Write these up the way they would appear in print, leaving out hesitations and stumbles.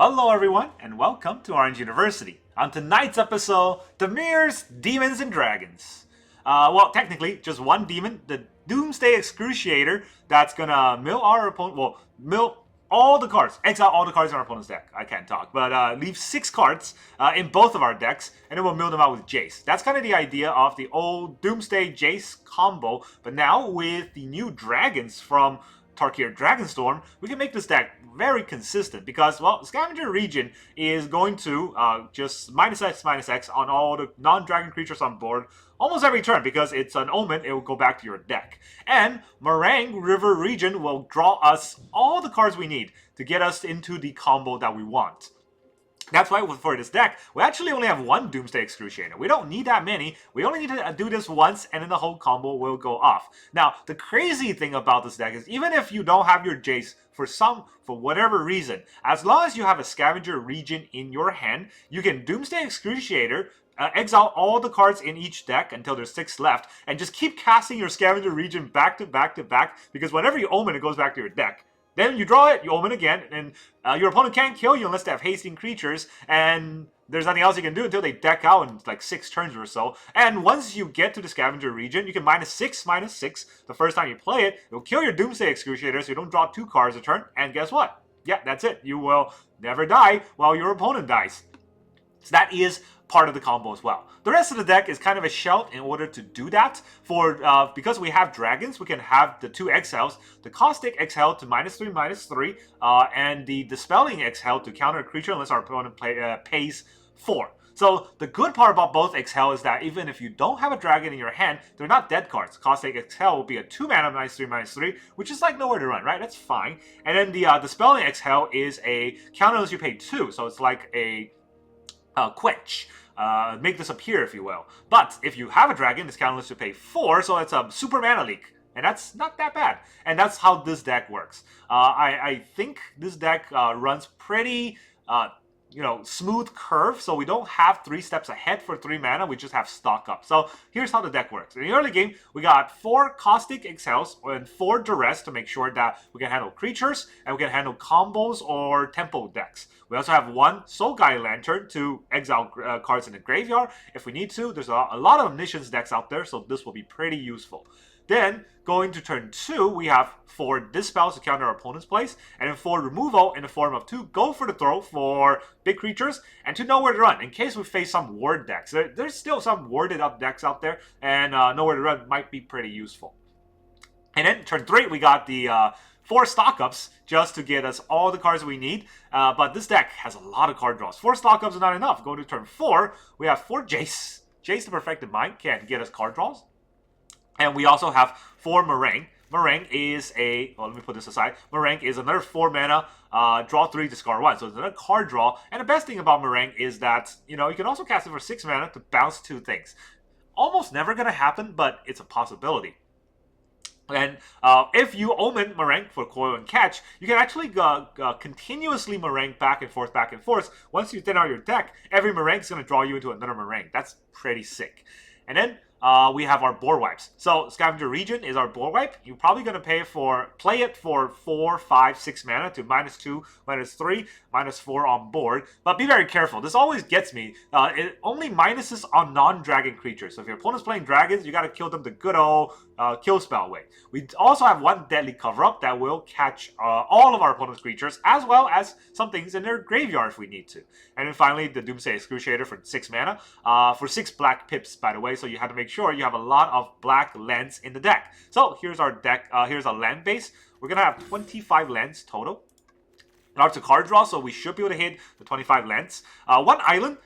Hello everyone, and welcome to Orange University. On tonight's episode, Dimir's Demons and Dragons. Well, technically, just one demon, the Doomsday Excruciator, that's gonna mill our opponent, mill all the cards, exile all the cards in our opponent's deck. I can't talk, but leave 6 cards in both of our decks, and then we'll mill them out with Jace. That's kind of the idea of the old Doomsday Jace combo, but now with the new dragons from Tarkir Dragonstorm, we can make this deck very consistent because, well, Scavenger Regent is going to just -X on all the non-dragon creatures on board almost every turn because it's an Omen, it will go back to your deck. And Marang River Regent will draw us all the cards we need to get us into the combo that we want. That's why for this deck, we actually only have one Doomsday Excruciator. We don't need that many. We only need to do this once, and then the whole combo will go off. Now, the crazy thing about this deck is even if you don't have your Jace for whatever reason, as long as you have a Scavenger Regent in your hand, you can Doomsday Excruciator, exile all the cards in each deck until there's 6 left, and just keep casting your Scavenger Regent back to back to back, because whenever you Omen, it goes back to your deck. Then you draw it, you Omen again, and your opponent can't kill you unless they have hasting creatures, and there's nothing else you can do until they deck out in like 6 turns or so. And once you get to the Scavenger Regent, you can -6 the first time you play it. It'll kill your Doomsday Excruciator so you don't draw 2 cards a turn, and guess what? Yeah, that's it. You will never die while your opponent dies. So that is part of the combo as well. The rest of the deck is kind of a shell in order to do that. Because we have dragons, we can have the 2 exiles, the Caustic Exhale to -3/-3, and the Dispelling Exhale to counter a creature unless our opponent pays 4. So the good part about both Exhale is that even if you don't have a dragon in your hand, they're not dead cards. Caustic Exhale will be a 2 mana -3/-3, which is like nowhere to run, right? That's fine. And then the Dispelling Exhale is a counter unless you pay 2, so it's like a quench. Make this appear, if you will. But if you have a dragon, this counterless to pay 4, so it's a super mana leak. And that's not that bad. And that's how this deck works. I think this deck runs pretty smooth curve, so we don't have 3 steps ahead for 3 mana, we just have stock up. So here's how the deck works. In the early game, we got 4 Caustic Exhales and 4 Duress to make sure that we can handle creatures, and we can handle combos or tempo decks. We also have 1 Soul Guide Lantern to exile cards in the graveyard if we need to. There's a lot of Omniscience decks out there, so this will be pretty useful. Then, going to turn 2, we have 4 Dispels to counter our opponent's plays, and then 4 Removal in the form of 2 Go for the Throw for big creatures, and 2 Nowhere to Run, in case we face some ward decks. There's still some warded up decks out there, and Nowhere to Run might be pretty useful. And then, turn 3, we got the 4 stock-ups just to get us all the cards we need, but this deck has a lot of card draws. 4 stock-ups are not enough. Going to turn 4, we have 4 Jace. Jace the Perfected Mind can get us card draws. And we also have 4 Marang. Marang is let me put this aside. Marang is another 4 mana, draw 3, discard 1. So it's another card draw. And the best thing about Marang is that, you can also cast it for 6 mana to bounce 2 things. Almost never going to happen, but it's a possibility. And if you Omen Marang for Coil and Catch, you can actually continuously Marang back and forth. Once you thin out your deck, every Marang is going to draw you into another Marang. That's pretty sick. And then we have our board wipes. So Scavenger Regent is our board wipe. You're probably going to play it for 4, 5, 6 mana to -2, -3, -4 on board. But be very careful. This always gets me. It only minuses on non-dragon creatures. So if your opponent's playing dragons, you got to kill them the good old kill spell way. We also have 1 Deadly Cover-Up that will catch all of our opponent's creatures, as well as some things in their graveyard if we need to. And then finally, the Doomsday Excruciator for 6 mana, for 6 black pips, by the way, so you have to make sure you have a lot of black lands in the deck. So here's our deck, here's our land base. We're going to have 25 lands total. Lots of card draw, so we should be able to hit the 25 lands. 1 island,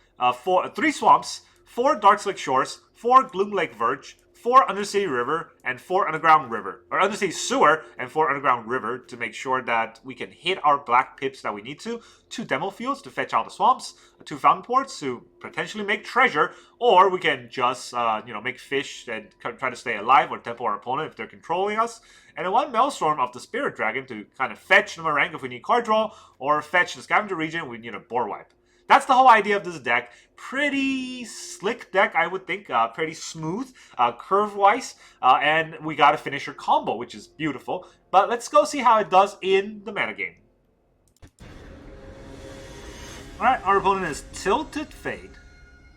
3 swamps, 4 Darkslick Shores, 4 Gloomlake Verge, 4 Undercity River, and 4 Underground River. Or Undercity Sewer and 4 Underground River to make sure that we can hit our black pips that we need to. 2 Demo Fields to fetch out the swamps. 2 Fountainports to potentially make treasure. Or we can just, make fish and try to stay alive or tempo our opponent if they're controlling us. And then 1 Maelstrom of the Spirit Dragon to kind of fetch the Marang if we need card draw. Or fetch the Scavenger Regent if we need a board wipe. That's the whole idea of this deck. Pretty slick deck, I would think. Pretty smooth, curve-wise. And we got a finisher combo, which is beautiful. But let's go see how it does in the metagame. Alright, our opponent is Tilted Fate.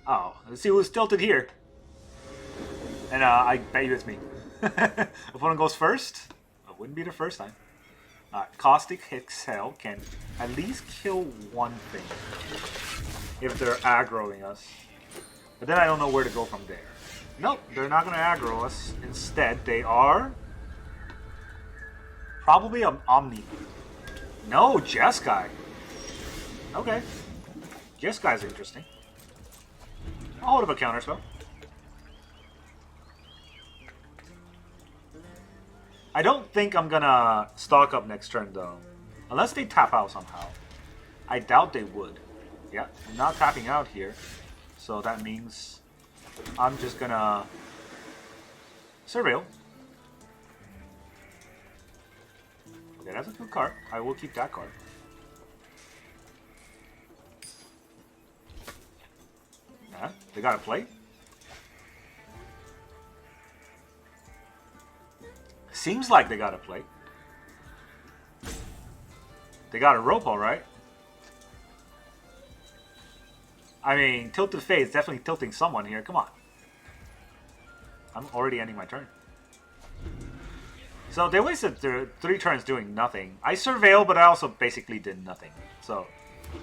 Oh, let's see who's tilted here. And I bet you it's me. Opponent goes first. It wouldn't be the first time. Caustic Exhale can at least kill one thing if they're aggroing us. But then I don't know where to go from there. Nope, they're not going to aggro us. Instead, they are probably an Omni. No, Jeskai. Okay. Jeskai's interesting. I'll hold up a counterspell. I don't think I'm gonna stock up next turn though. Unless they tap out somehow. I doubt they would. Yeah, I'm not tapping out here. So that means I'm just gonna surveil. Okay, that's a good card. I will keep that card. Yeah, they gotta play. Seems like they gotta play. They got a rope, alright. I mean, Tilted Fate is definitely tilting someone here. Come on. I'm already ending my turn. So they wasted their 3 turns doing nothing. I surveilled, but I also basically did nothing. So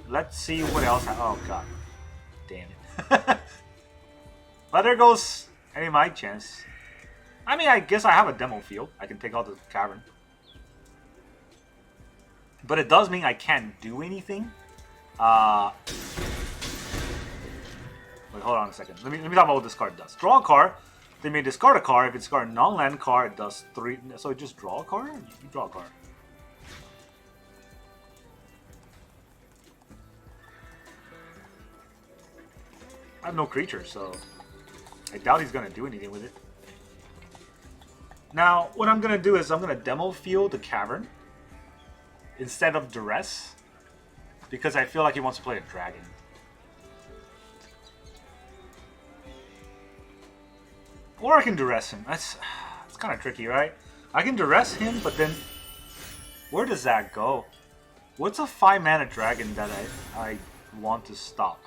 let's see what else. Oh god, damn it! But there goes any of my chance. I mean, I guess I have a demo field. I can take out the cavern. But it does mean I can't do anything. Wait, hold on a second. Let me talk about what this card does. Draw a card. They may discard a card. If it's discard a non-land card, it does 3. So just draw a card? You draw a card. I have no creature, so I doubt he's going to do anything with it. Now, what I'm going to do is I'm going to demo field the cavern instead of Duress, because I feel like he wants to play a dragon. Or I can Duress him. That's kind of tricky, right? I can Duress him, but then where does that go? What's a 5-mana dragon that I want to stop?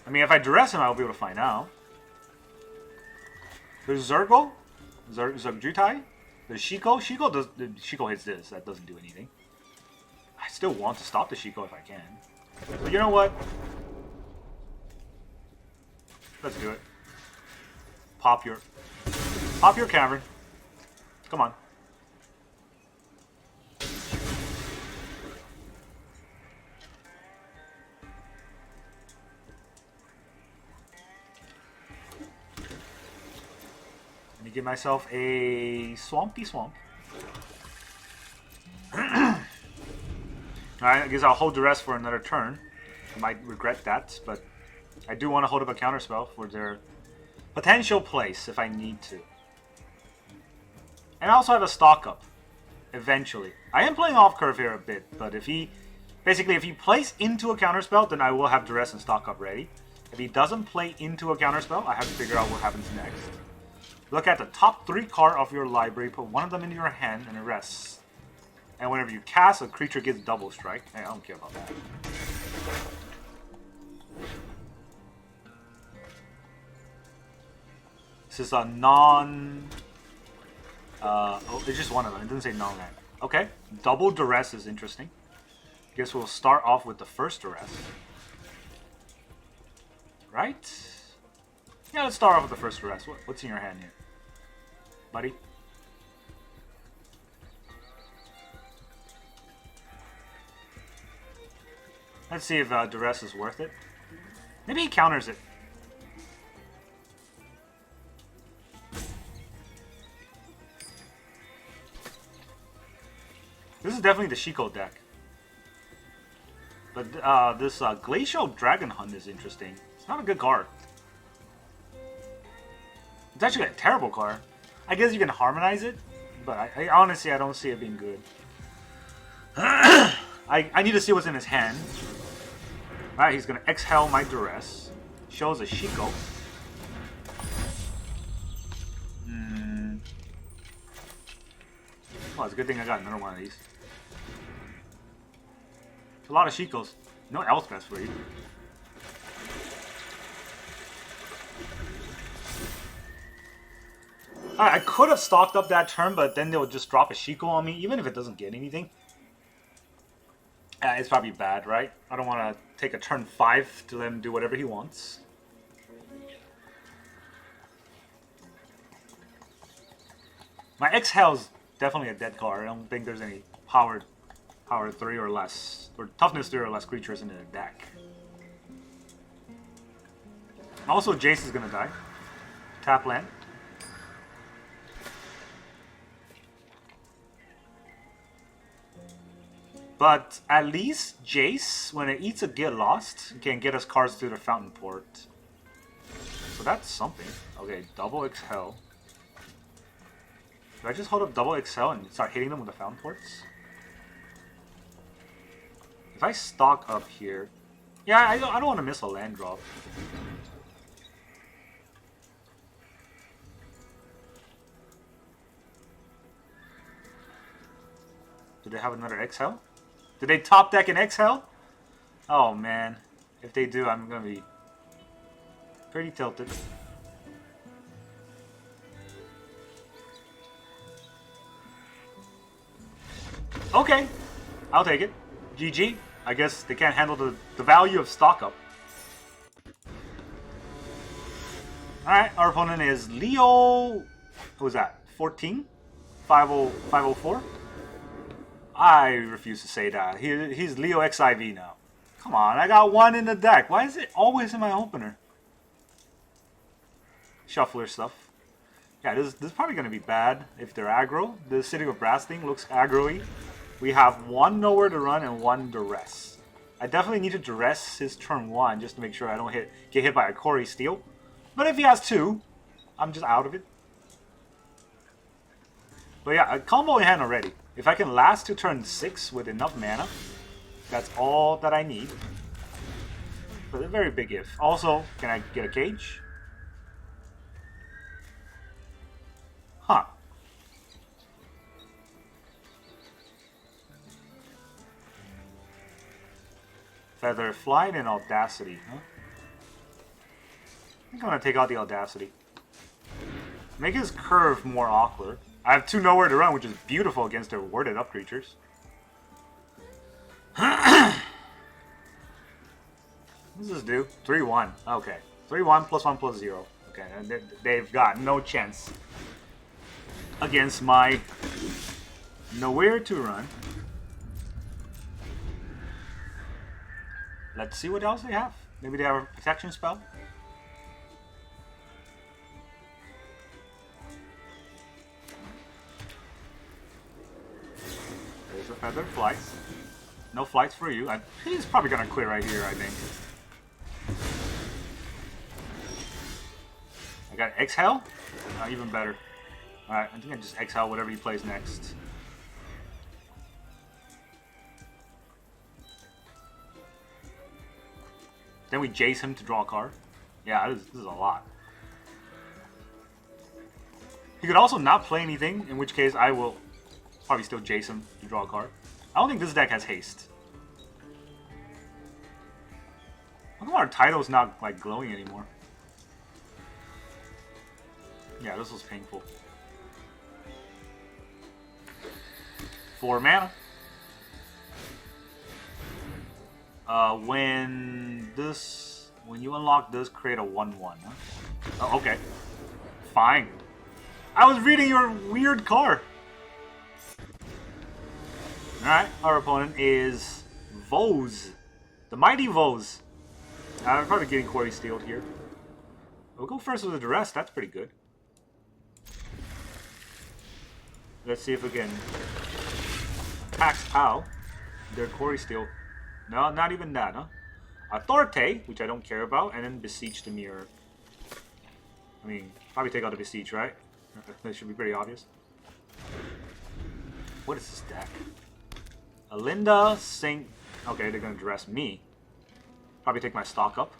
I mean, if I Duress him, I'll be able to find out. There's Zergo, Zergjutai, there's Shiko. Shiko hits this. That doesn't do anything. I still want to stop the Shiko if I can. But you know what? Let's do it. Pop your cavern. Come on. Let me give myself a swampy swamp. Alright, I guess I'll hold Duress for another turn. I might regret that, but I do want to hold up a counterspell for their potential place if I need to. And I also have a stock up eventually. I am playing off curve here a bit, but if he plays into a counterspell, then I will have Duress and stock up ready. If he doesn't play into a counterspell, I have to figure out what happens next. Look at the top 3 cards of your library, put one of them into your hand, and it rests. And whenever you cast, a creature gets double strike. Hey, I don't care about that. This is a non... oh, it's just one of them. It doesn't say non-land. Okay, double Duress is interesting. Guess we'll start off with the first Duress. Right? Yeah, let's start off with the first Duress. What's in your hand here, buddy? Let's see if Duress is worth it. Maybe he counters it. This is definitely the Shiko deck. But this Glacial Dragon Hunt is interesting. It's not a good card. It's actually a terrible card. I guess you can harmonize it, but I honestly, I don't see it being good. I need to see what's in his hand. Alright, he's going to exhale my Duress. Shows a Shiko. Well, it's a good thing I got another one of these. a lot of Shikos. No Elspeth for you. Alright, I could have stocked up that turn, but then they'll just drop a Shiko on me, even if it doesn't get anything. It's probably bad, right? I don't want to take a turn 5 to let him do whatever he wants. My Exhale's definitely a dead card. I don't think there's any power 3 or less, or toughness 3 or less creatures in the deck. Also, Jace is gonna die. Tap land. But at least Jace, when it eats a Get Lost, can get us cards through the Fountainport. So that's something. Okay, double Exhale. Do I just hold up double Exhale and start hitting them with the Fountainports? If I stock up here... Yeah, I don't want to miss a land drop. Do they have another Exhale? Did they top deck an Exhale? Oh man. If they do, I'm going to be pretty tilted. Okay. I'll take it. GG. I guess they can't handle the value of stock up. Alright, our opponent is Leo... What was that? 14? 504? I refuse to say that. He's Leo XIV now. Come on, I got one in the deck. Why is it always in my opener? Shuffler stuff. Yeah, this is probably going to be bad if they're aggro. The City of Brass thing looks aggro-y. We have one Nowhere to Run and one Duress. I definitely need to Duress his turn 1 just to make sure I don't get hit by a Cory Steal. But if he has 2, I'm just out of it. But yeah, a combo in hand already. If I can last to turn 6 with enough mana, that's all that I need. But a very big if. Also, can I get a cage? Huh. Feather Flight and Audacity, huh? I'm gonna take out the Audacity. Make his curve more awkward. I have 2 Nowhere to Run, which is beautiful against their warded up creatures. What does this do? 3-1. Okay. 3-1 +1/+0. Okay, and they've got no chance against my Nowhere to Run. Let's see what else they have. Maybe they have a protection spell. There's a Feather Flight. No flights for you. He's probably gonna quit right here, I think. I got Exhale? Even better. Alright, I think I just Exhale whatever he plays next. Then we Jace him to draw a card. Yeah, this is a lot. He could also not play anything, in which case I will probably still Jace him to draw a card. I don't think this deck has haste. How come our title's not like glowing anymore? Yeah, this was painful. 4 mana. When you unlock this, create a 1/1. Huh? Oh, okay. Fine. I was reading your weird card. Alright, our opponent is Vose. The mighty Vose. I'm probably getting Cory Steeled here. We'll go first with the Duress. That's pretty good. Let's see if we can tax Pal. Their Cory Steel. No, not even that, huh? Authority, which I don't care about, and then Beseech the Mirror. I mean, probably take out the Beseech, right? That should be pretty obvious. What is this deck? Alinda, Saint... Okay, they're gonna dress me. Probably take my stock up.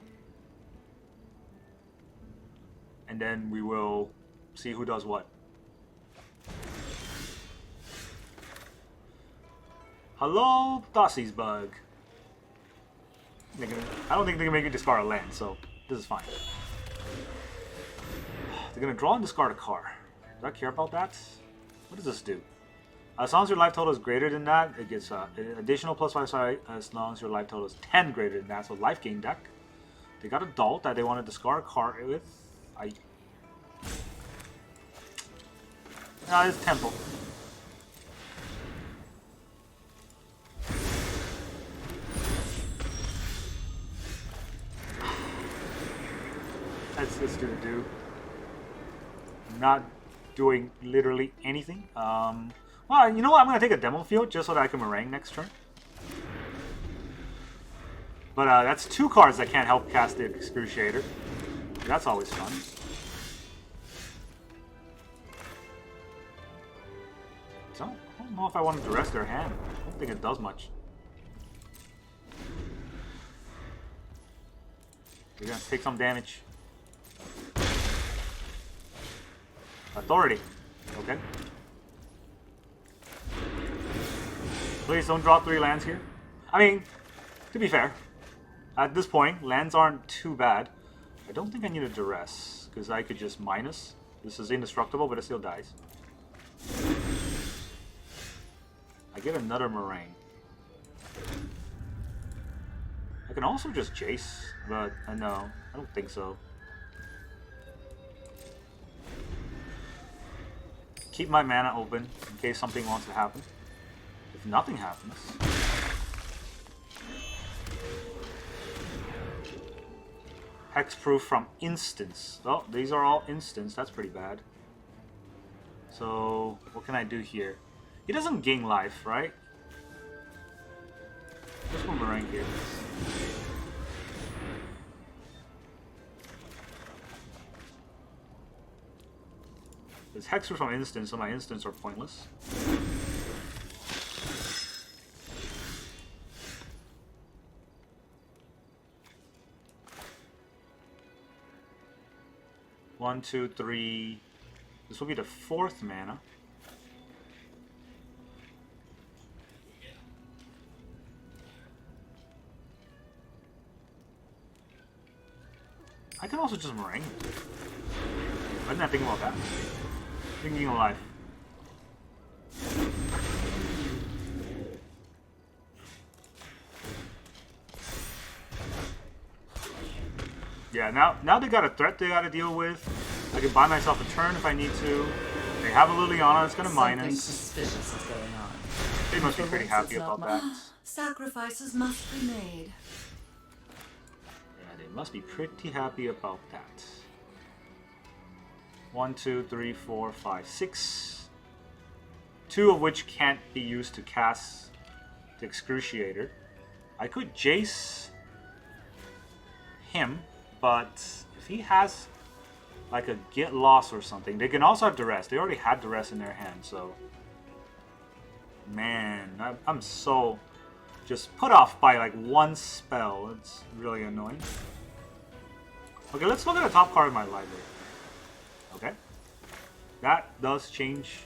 And then we will see who does what. Hello, Dossie's Bug. I don't think they can make me discard a land, so this is fine. They're gonna draw and discard a card. Do I care about that? What does this do? As long as your life total is greater than that, it gets an additional +5 as long as your life total is 10 greater than that. So life gain deck. They got Adult that they want to discard a card with. It's Temple. Let's do the do. Not doing literally anything. Well, you know what? I'm going to take a Demo Field just so that I can Marang next turn. But that's 2 cards that can't help cast the Excruciator. That's always fun. So, I don't know if I want to Duress their hand. I don't think it does much. You're going to take some damage. Authority. Okay. Please don't draw 3 lands here. I mean, to be fair, at this point, lands aren't too bad. I don't think I need a Duress, because I could just minus. This is indestructible, but it still dies. I get another Marang. I can also just Jace, but no, I don't think so. Keep my mana open in case something wants to happen. If nothing happens... Hexproof from instants. Oh, these are all instants. That's pretty bad. So, what can I do here? He doesn't gain life, right? Let's put Marang here. There's Hexproof from instants, so my instants are pointless. One, two, three. This will be the 4th mana. I can also just Marang. I didn't think about that. Thinking of life. Yeah, now they got a threat they gotta deal with. I can buy myself a turn if I need to. They have a Liliana that's gonna minus. Something suspicious is going on. They must be pretty happy about that. Sacrifices must be made. Yeah, they must be pretty happy about that. 1, 2, 3, 4, 5, 6. 2 of which can't be used to cast the Excruciator. I could Jace him, but if he has like a Get Lost or something, they can also have Duress. They already had Duress in their hand, so... Man, I'm so just put off by like 1 spell. It's really annoying. Okay, let's look at the top card of my library. Okay. That does change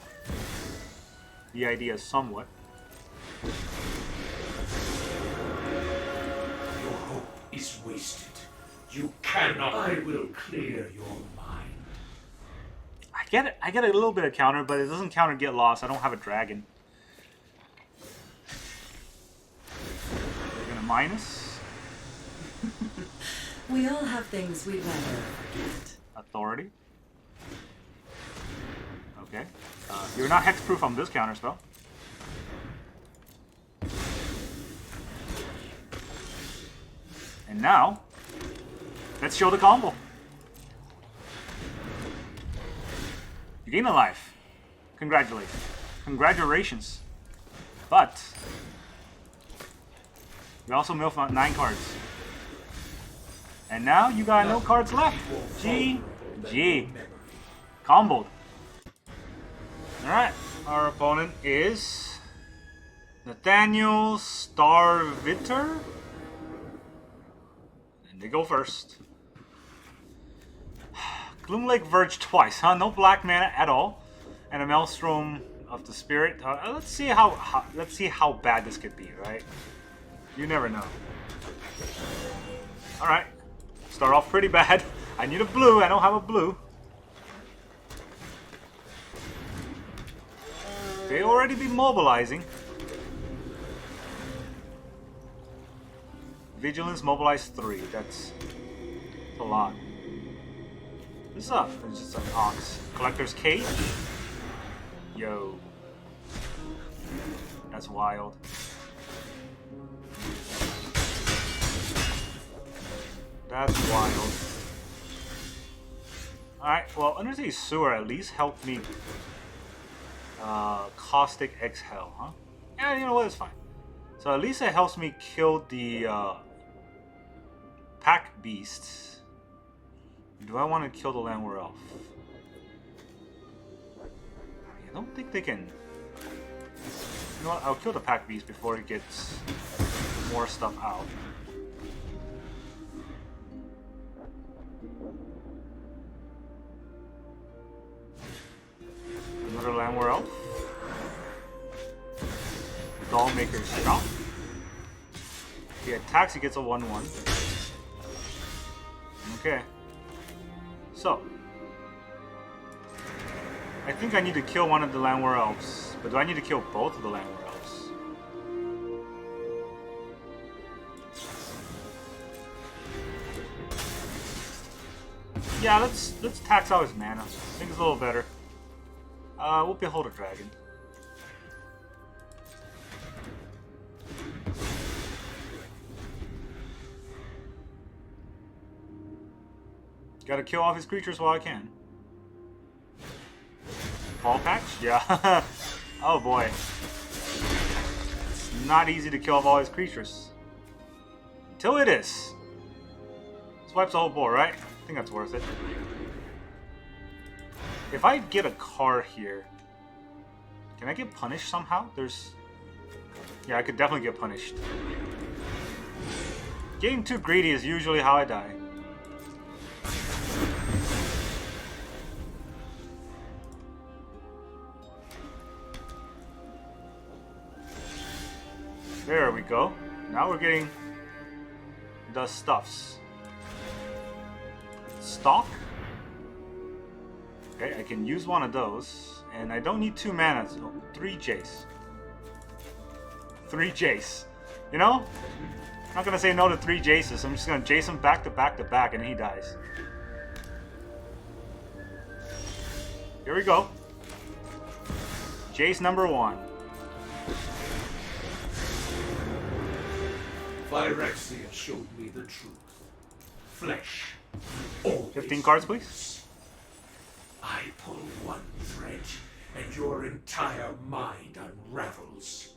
the idea somewhat. Your hope is wasted. You cannot. I will clear your mind. I get a little bit of counter, but it doesn't counter Get Lost. I don't have a dragon. They're gonna minus. We all have things we'd rather forget. Authority. Okay. You're not hexproof on this counter spell. And now, let's show the combo. You gain a life. Congratulations. Congratulations. But, you also milk out 9 cards. And now you got no cards left. GG. Comboed. Alright, our opponent is Nathaniel Starviter. And they go first. Gloomlake Verge twice, huh? No black mana at all. And a Maelstrom of the Spirit. Let's see how bad this could be, right? You never know. Alright. Start off pretty bad. I need a blue. I don't have a blue. They already be mobilizing. Vigilance mobilize 3. That's a lot. What's up? It's just an ox. Collector's Cage? Yo. That's wild. That's wild. Alright, well, Undersea Sewer at least helped me. Caustic Exhale, huh? Yeah, you know what? It's fine. So at least it helps me kill the pack beasts. Do I want to kill the Landward Elf? I don't think they can. You know what? I'll kill the pack beast before it gets more stuff out. Another Landward Elf. Dollmaker's Shop. He attacks, he gets a 1/1. Okay. So. I think I need to kill one of the Landward Elves. But do I need to kill both of the Landward Elves? Yeah, let's tax out his mana. I think it's a little better. We'll behold a dragon. Gotta kill off his creatures while I can. Ball patch? Yeah. Oh boy. It's not easy to kill off all his creatures. Until it is. This wipes the whole board, right? I think that's worth it. If I get a card here, can I get punished somehow? Yeah, I could definitely get punished. Getting too greedy is usually how I die. There we go. Now we're getting the stuffs. Stock. Okay, I can use one of those. And I don't need 2 mana, so 3 Jace. 3 Jace. You know? I'm not gonna say no to 3 Jaces. I'm just gonna Jace him back to back to back and then he dies. Here we go. Jace number 1. Phyrexia showed me the truth. Flesh. Always 15 cards, please. I pull one thread, and your entire mind unravels.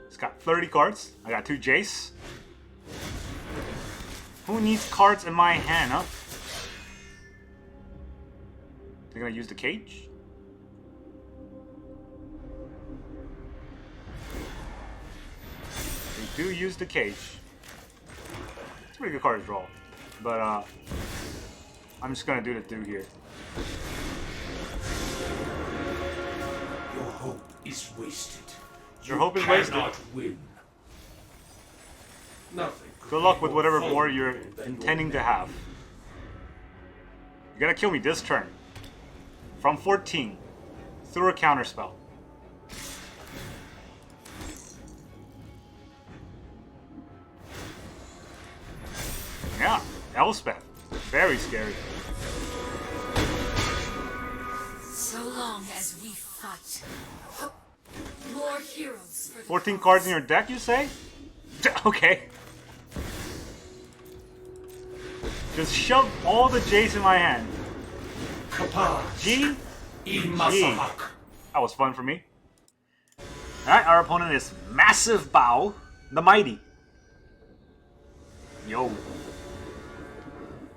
It's got 30 cards. I got 2 Jace. Who needs cards in my hand, huh? They're gonna use the cage? They do use the cage. It's a pretty good card to draw. But, I'm just gonna do the do here. Your hope is wasted. Your hope is wasted. You cannot win. Nothing. Good luck with whatever board you're intending to have. You're gonna kill me this turn. From 14. Through a counterspell. Yeah, Elspeth. Very scary. So long as we fight. More heroes for 14 cards in your deck, you say? Okay. Just shove all the Jace in my hand. G. That was fun for me. Alright, our opponent is Massive Bow, the Mighty. Yo.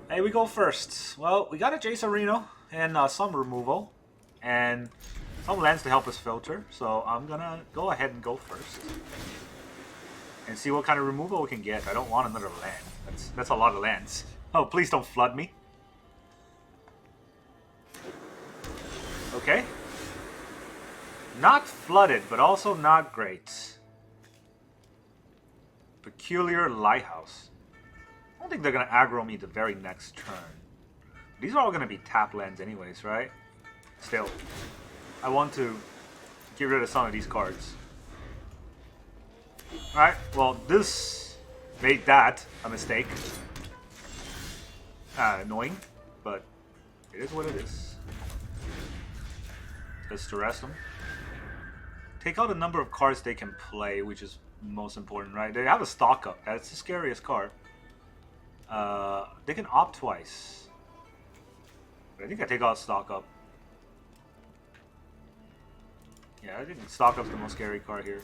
Hey, we go first. Well, we got a Jace Arena and some removal. And some lands to help us filter. So I'm gonna go ahead and go first. And see what kind of removal we can get. I don't want another land. That's a lot of lands. Oh, please don't flood me. Okay. Not flooded, but also not great. Peculiar Lighthouse. I don't think they're going to aggro me the very next turn. These are all going to be tap lands anyways, right? Still, I want to get rid of some of these cards. Alright, well, this made that a mistake. Annoying, but it is what it is. Just Duress them. Take out a number of cards they can play, which is most important, right? They have a stock up. That's the scariest card. They can opt twice. But I think I take out stock up. Yeah, I think stock up's the most scary card here.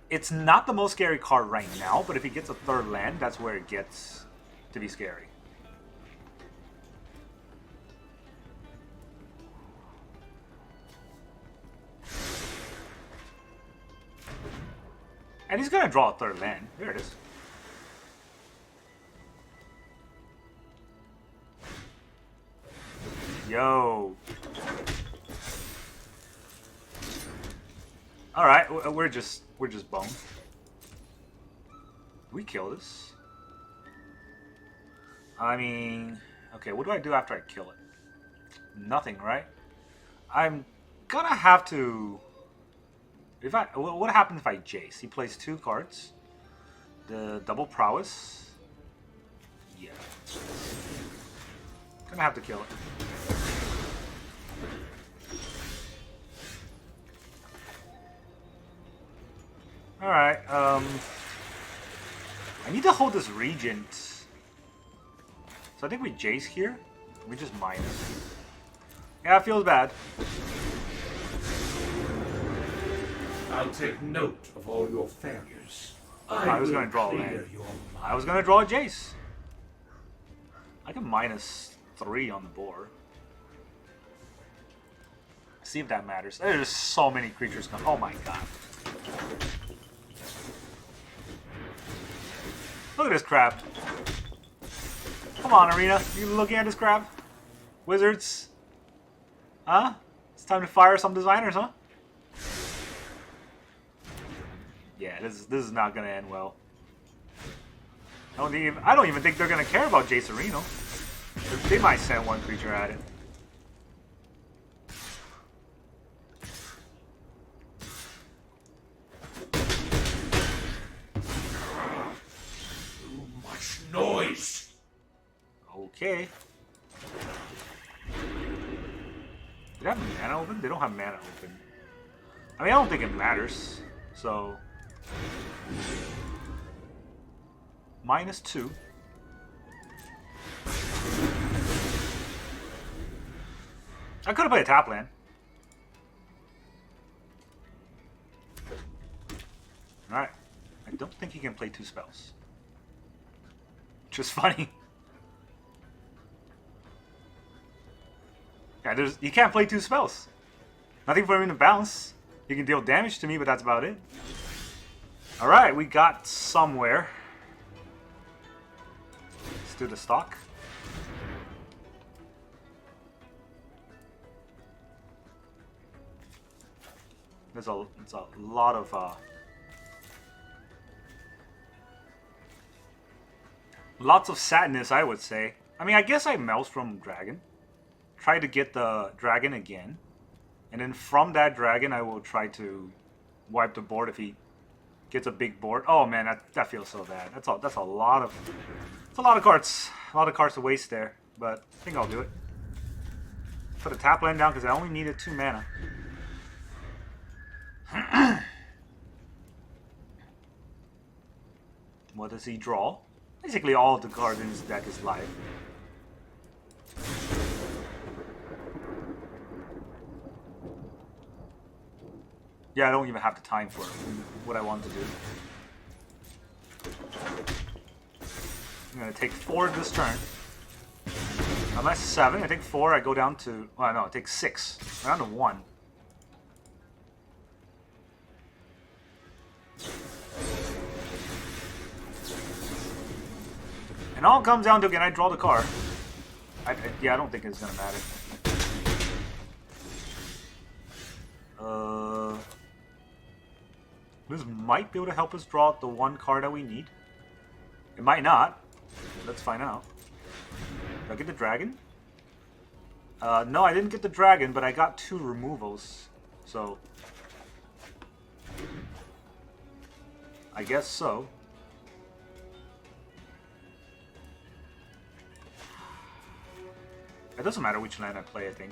It's not the most scary card right now, but if he gets a third land, that's where it gets to be scary. And he's gonna draw a third land. There it is. Yo. All right, we're just boned. We kill this. I mean, okay, what do I do after I kill it? Nothing, right? I'm gonna have to. If I, what happens if I Jace? He plays 2 cards. The double prowess. Yeah. Gonna have to kill it. Alright, I need to hold this Regent. So I think we Jace here. We just minus. Yeah, it feels bad. I'll take note of all your failures. I was going to draw a land. I was going to draw a Jace. I can minus 3 on the board. See if that matters. There's so many creatures coming. Oh my god. Look at this crab. Come on, Arena. You looking at this crab? Wizards? Huh? It's time to fire some designers, huh? Yeah, this is not gonna end well. I don't even think they're gonna care about Jace Arena. They might send 1 creature at it. Too much noise. Okay. Do they have mana open? They don't have mana open. I mean, I don't think it matters. So -2. I could have played a tap land. Alright. I don't think he can play 2 spells. Which is funny. Yeah, he can't play 2 spells. Nothing for him to bounce. He can deal damage to me, but that's about it. Alright, we got somewhere. Let's do the stock. There's a lot of lots of sadness, I would say. I mean, I guess I Maelstrom Dragon. Try to get the dragon again. And then from that dragon, I will try to wipe the board if he gets a big board. Oh man, that feels so bad. That's a lot of cards. A lot of cards to waste there. But I think I'll do it. Put a tap land down because I only needed 2 mana. What does he draw? Basically all of the cards in his deck is live. Yeah, I don't even have the time for what I want to do. I'm going to take 4 this turn. I'm at 7. I take 4. I go down to... Oh, no, I take 6. I'm down to 1. And all comes down to, can I draw the card? Yeah, I don't think it's gonna matter. This might be able to help us draw the one card that we need. It might not. Let's find out. Did I get the dragon? No, I didn't get the dragon, but I got 2 removals. So... I guess so. It doesn't matter which land I play, I think.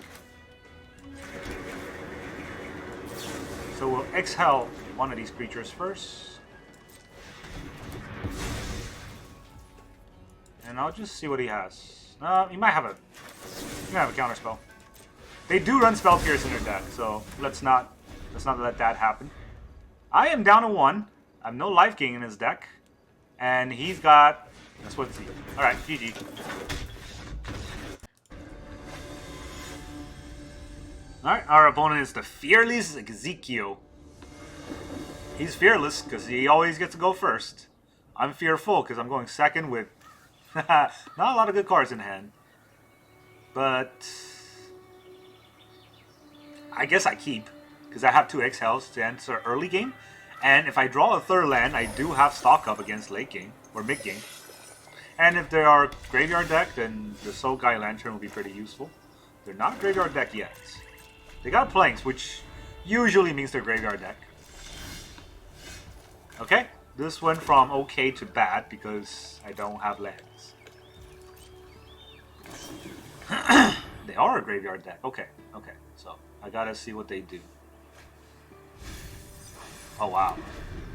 So we'll exhale one of these creatures first. And I'll just see what he has. He might have a counter spell. They do run Spell Pierce in their deck, so let's not let that happen. I am down to 1. I have no Life Gain in his deck. And he's got... Let's wait and see. Alright, GG. Alright, our opponent is the Fearless Ezekiel. He's fearless because he always gets to go first. I'm fearful because I'm going second with not a lot of good cards in hand. But I guess I keep because I have 2 exhales to answer early game. And if I draw a 3rd land, I do have stock up against late game or mid game. And if they are graveyard deck, then the Soul Guy Lantern will be pretty useful. They're not graveyard deck yet. They got Planks, which usually means they're graveyard deck. Okay, this went from okay to bad because I don't have lands. They are a graveyard deck. Okay, so I gotta see what they do. Oh wow.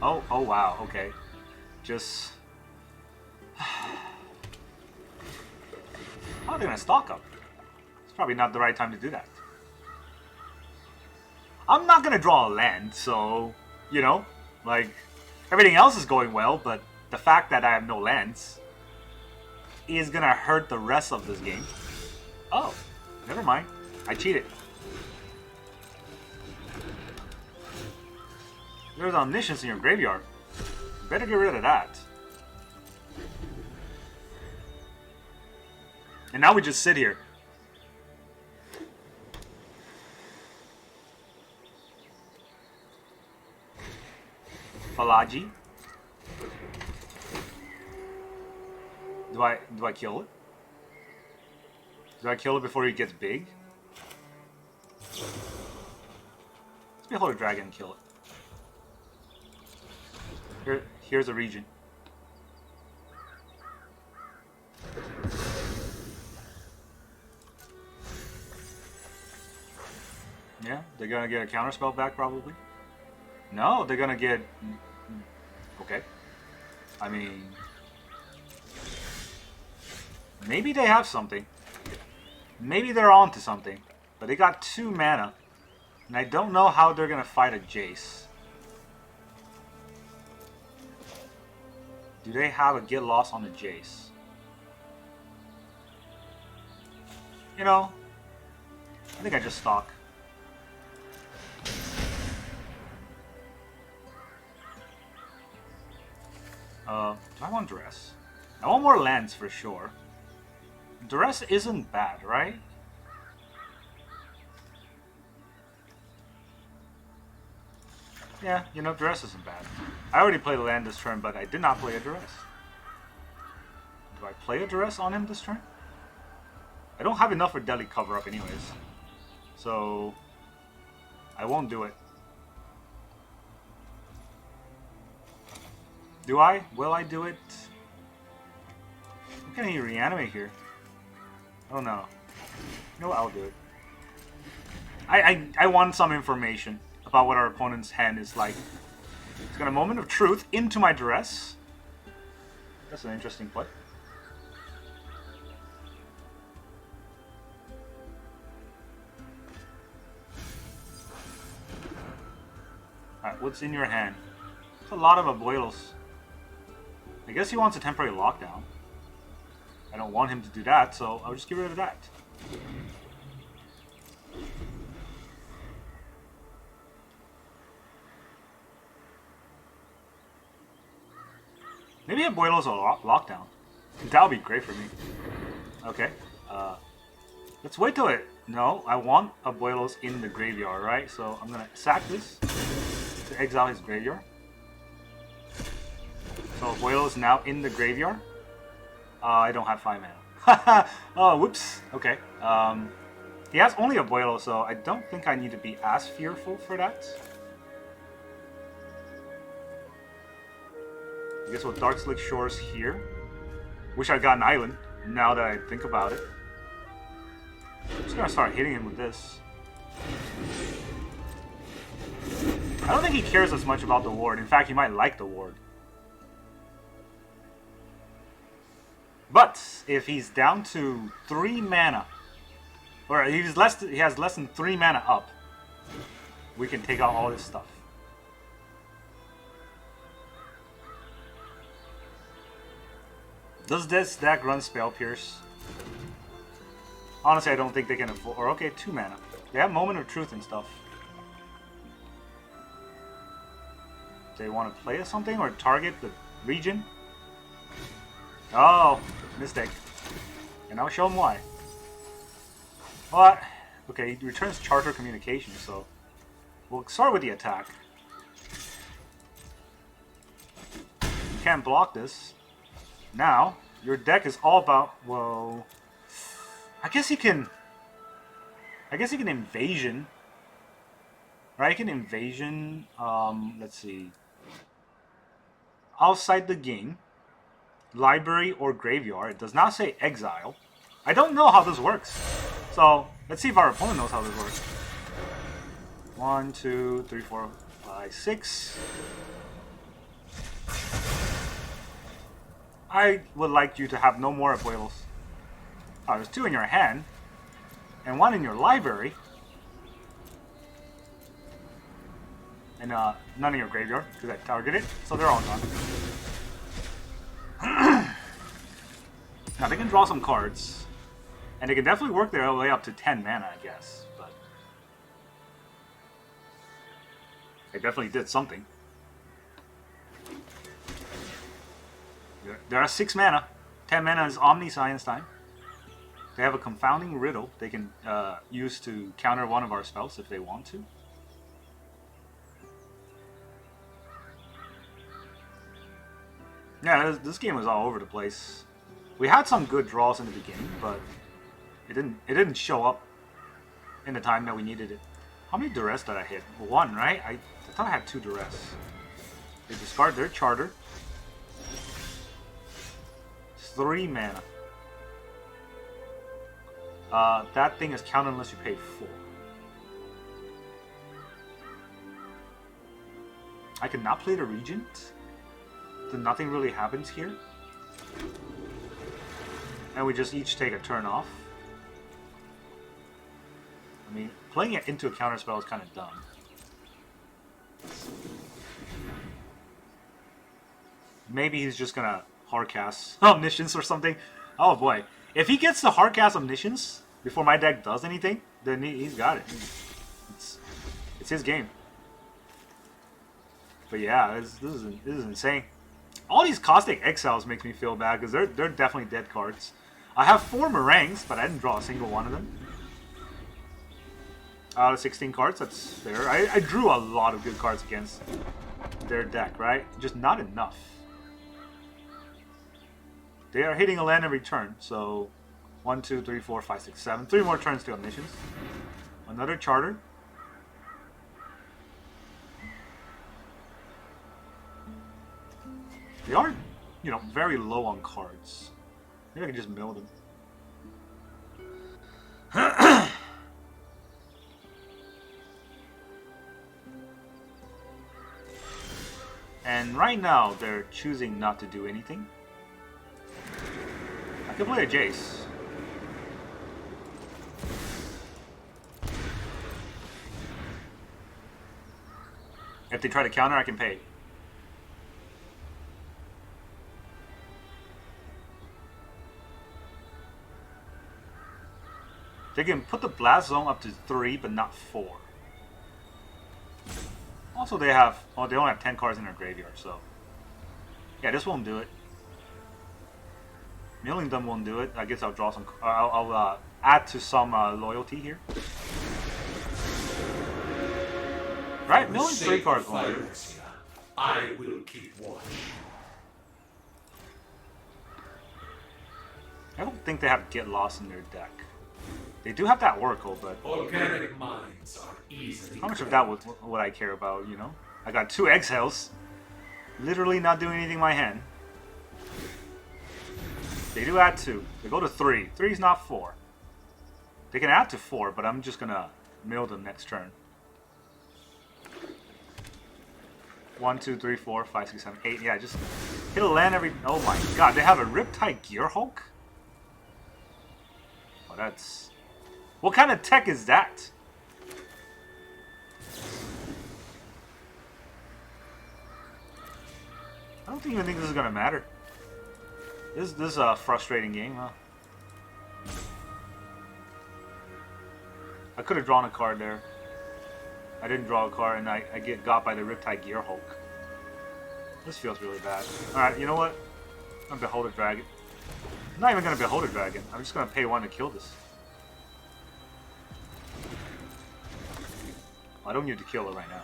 Oh wow, okay. Just... How are they gonna stock up? It's probably not the right time to do that. I'm not gonna draw a land, so, you know, like, everything else is going well, but the fact that I have no lands is gonna hurt the rest of this game. Oh, never mind. I cheated. There's Omniscience in your graveyard. You better get rid of that. And now we just sit here. Falaji. Do I kill it? Do I kill it before he gets big? Let's Beholder Dragon and kill it. Here's a Regent. Yeah, they're gonna get a counterspell back probably. No, they're gonna get... Okay. I mean... Maybe they have something. Maybe they're onto something. But they got 2 mana. And I don't know how they're gonna fight a Jace. Do they have a get lost on the Jace? You know, I think I just stalk. Do I want Duress? I want more lands for sure. Duress isn't bad, right? Yeah, you know, Duress isn't bad. I already played a land this turn, but I did not play a Duress. Do I play a Duress on him this turn? I don't have enough for Deadly Cover-Up anyways. So... I won't do it. Do I? Will I do it? Can he reanimate here? Oh no. You know what? I'll do it. I want some information about what our opponent's hand is like. It's got a Moment of Truth into my Duress. That's an interesting play. Alright, what's in your hand? It's a lot of Abuelos. I guess he wants a temporary lockdown. I don't want him to do that, so I'll just get rid of that. Maybe Abuelo's a lockdown. That would be great for me. Okay. Let's wait till it... No, I want Abuelos in the graveyard, right? So I'm gonna sack this to exile his graveyard. So Abuelo is now in the graveyard. I don't have 5 mana. Oh, whoops. Okay. He has only Abuelo, so I don't think I need to be as fearful for that. I guess with Darkslick Shores here. Wish I got an island, now that I think about it. I'm just gonna start hitting him with this. I don't think he cares as much about the ward. In fact, he might like the ward. But if he's down to 3 mana, or he has less than 3 mana up, we can take out all this stuff. Does this deck run Spell Pierce? Honestly, I don't think they can afford... Or, okay, 2 mana. They have Moment of Truth and stuff. They want to play something or target the Regent? Oh, mistake. And I'll show them why. What? Okay, he returns Charter Communication, so... We'll start with the attack. You can't block this. Now, your deck is all about... Well... I guess he can invasion. Right, he can invasion, let's see. Outside the game. Library or graveyard. It does not say exile. I don't know how this works. So, let's see if our opponent knows how this works. 1, 2, 3, 4, 5, 6. I would like you to have no more Abuelos. Oh, there's 2 in your hand. And 1 in your library. And none in your graveyard, because I targeted. So they're all gone. Now they can draw some cards. And they can definitely work their way up to 10 mana, I guess. But they definitely did something. There are 6 mana. 10 mana is Omni Science time. They have a Confounding Riddle they can use to counter one of our spells if they want to. Yeah, this game was all over the place. We had some good draws in the beginning, but it didn't show up in the time that we needed it. How many Duress did I hit? 1, right? I thought I had 2 Duress. They discard their Charter. 3 mana. That thing is counted unless you pay 4. I cannot play the Regent. Then nothing really happens here. And we just each take a turn off. I mean, playing it into a counterspell is kind of dumb. Maybe he's just gonna hardcast Omniscience or something. Oh boy. If he gets to hardcast Omniscience before my deck does anything, then he's got it. It's his game. But yeah, this is insane. All these Caustic Exiles makes me feel bad because they're definitely dead cards. I have 4 Marangs, but I didn't draw a single one of them. Out of 16 cards, that's fair. I drew a lot of good cards against their deck, right? Just not enough. They are hitting a land every turn, so 1, 2, 3, 4, 5, 6, 7. 3 more turns to Omniscience. Another Charter. They are, you know, very low on cards. Maybe I can just mill them. And right now, they're choosing not to do anything. I could play a Jace. If they try to counter, I can pay. They can put the Blast Zone up to 3, but not 4. Also, they have... Oh, they only have 10 cards in their graveyard, so... Yeah, this won't do it. Milling them won't do it. I guess I'll draw some. I'll add to some loyalty here. Right, milling 3 cards more. I will keep watch. I don't think they have Get Lost in their deck. They do have that Oracle, but Organic minds are easily. how much of that would I care about, you know? I got 2 Exhales. Literally not doing anything in my hand. They do add 2. They go to 3. 3 is not 4. They can add to 4, but I'm just gonna mill them next turn. 1, 2, 3, 4, 5, 6, 7, 8. Yeah, just hit a land every. Oh my god, they have a Riptide Gearhulk? Oh, that's. What kind of tech is that? I don't even think this is gonna matter. This is a frustrating game, huh? I could have drawn a card there. I didn't draw a card, and I get got by the Riptide Gearhulk. This feels really bad. Alright, you know what? I'm gonna Behold a Dragon. I'm not even gonna Behold a Dragon. I'm just gonna pay 1 to kill this. I don't need to kill it right now.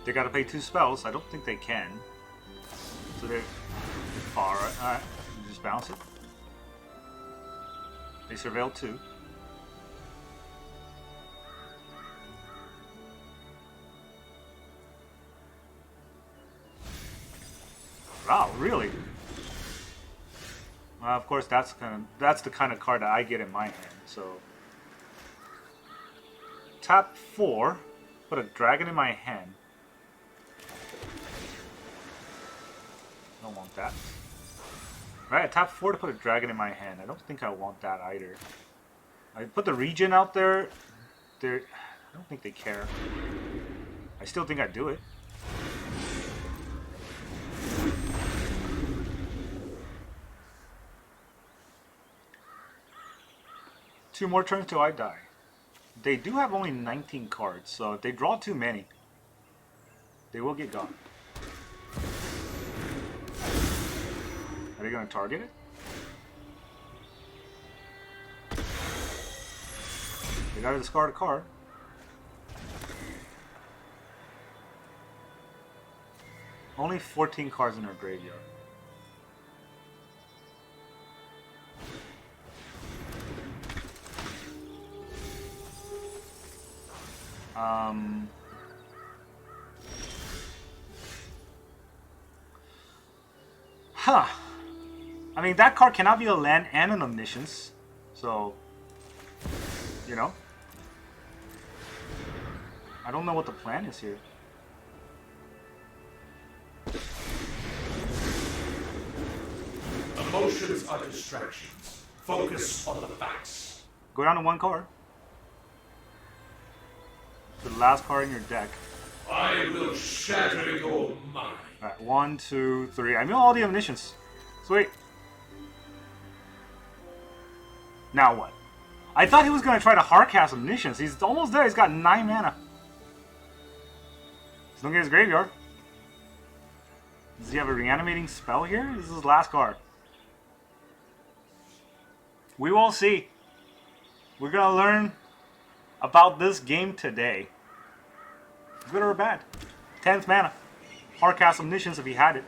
They gotta pay 2 spells. I don't think they can. So they're alright. Alright. Just bounce it. They surveil 2. Wow, really? Of course, that's the kind of card that I get in my hand. So tap 4, put a dragon in my hand. Don't want that. Right, I tap 4 to put a dragon in my hand. I don't think I want that either. I put the Regent out there. I don't think they care. I still think I'd do it. Two more turns till I die. They do have only 19 cards, so if they draw too many, they will get gone. Are they going to target it? They got to discard a card. Only 14 cards in their graveyard. Huh. I mean, that card cannot be a land and an Omniscience. So, you know. I don't know what the plan is here. Emotions are distractions. Focus on the facts. Go down to 1 card. The last card in your deck. I will shatter your mind. Alright, 1, 2, 3. I mill all the Omniscience. Sweet. Now what? I thought he was going to try to hardcast Omniscience. He's almost there. He's got 9 mana. He's looking at his graveyard. Does he have a reanimating spell here? This is his last card. We will see. We're going to learn about this game today. Good or bad. 10th mana. Hardcast Omniscience if he had it.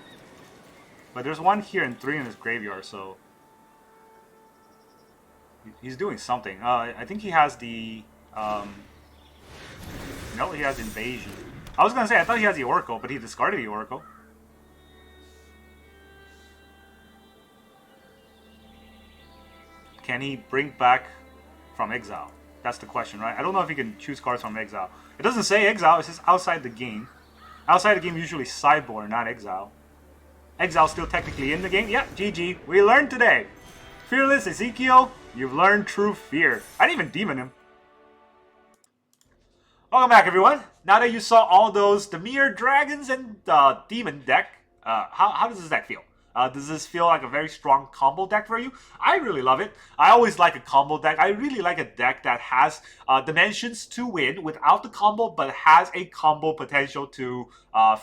But there's 1 here and 3 in his graveyard, so he's doing something. I think he has the no, he has Invasion. I was gonna say I thought he has the Oracle, but he discarded the Oracle. Can he bring back from exile? That's the question, right? I don't know if he can choose cards from exile. It doesn't say exile, it says outside the game. Outside the game usually sideboard, not exile. Exile's still technically in the game. Yeah, GG. We learned today. Fearless Ezekiel, you've learned true fear. I didn't even demon him. Welcome back, everyone. Now that you saw all those Dimir Dragons and Demon deck, how does this deck feel? Does this feel like a very strong combo deck for you? I really love it. I always like a combo deck. I really like a deck that has dimensions to win without the combo, but has a combo potential to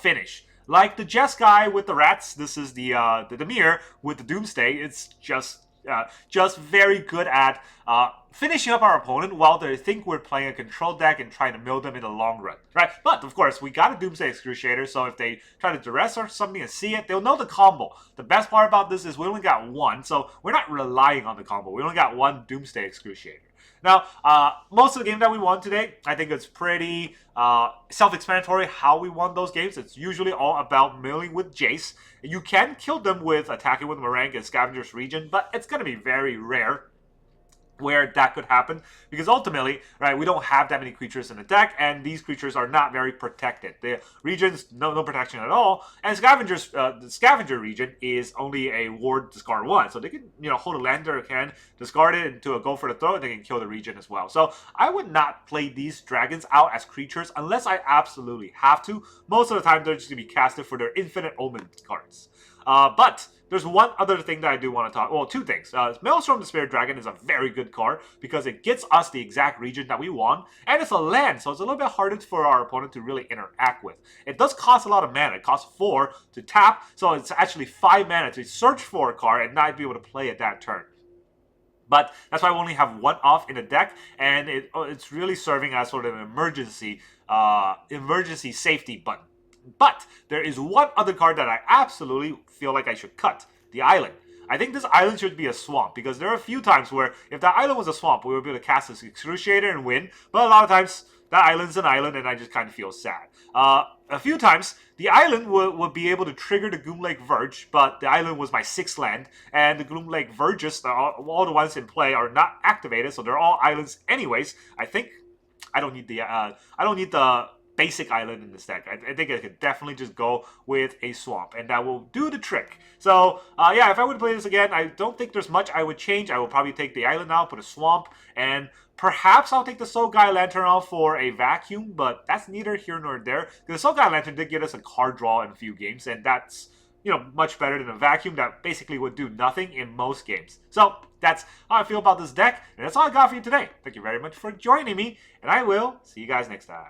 finish. Like the Jess guy with the rats. This is the Dimir with the Doomsday. It's just very good at finishing up our opponent while they think we're playing a control deck and trying to mill them in the long run, right? But, of course, we got a Doomsday Excruciator, so if they try to Duress or something and see it, they'll know the combo. The best part about this is we only got one, so we're not relying on the combo. We only got one Doomsday Excruciator. Now, most of the game that we won today, I think it's pretty self-explanatory how we won those games. It's usually all about milling with Jace. You can kill them with attacking with Marang and Scavenger's Regent, but it's going to be very rare where that could happen, because ultimately, right, we don't have that many creatures in the deck, and these creatures are not very protected. The Regent's no protection at all, and Scavenger's the Scavenger Regent is only a ward discard 1, so they can hold a land in their hand, discard it into a go for the throw, and they can kill the Regent as well. So I would not play these dragons out as creatures unless I absolutely have to. Most of the time, they're just gonna be casted for their infinite Omen cards. But there's one other thing that I do want to talk. Well, two things. Maelstrom the Spirit Dragon is a very good card because it gets us the exact region that we want, and it's a land, so it's a little bit harder for our opponent to really interact with. It does cost a lot of mana. It costs 4 to tap, so it's actually 5 mana to search for a card and not be able to play it that turn. But that's why we only have one off in the deck, and it's really serving as sort of an emergency safety button. But there is one other card that I absolutely feel like I should cut. The island. I think this island should be a swamp, because there are a few times where if that island was a swamp, we would be able to cast this Excruciator and win. But a lot of times, that island's an island, and I just kind of feel sad. A few times, the island would be able to trigger the Gloomlake Verge, but the island was my 6th land, and the Gloomlake Verges, all the ones in play, are not activated, so they're all islands anyways. I think I don't need the basic island in this deck. I think I could definitely just go with a swamp, and that will do the trick. So, yeah, if I would play this again, I don't think there's much I would change. I will probably take the island out, put a swamp, and perhaps I'll take the Soul Guy Lantern out for a vacuum, but that's neither here nor there. Because the Soul Guy Lantern did get us a card draw in a few games, and that's much better than a vacuum that basically would do nothing in most games. So, that's how I feel about this deck, and that's all I got for you today. Thank you very much for joining me, and I will see you guys next time.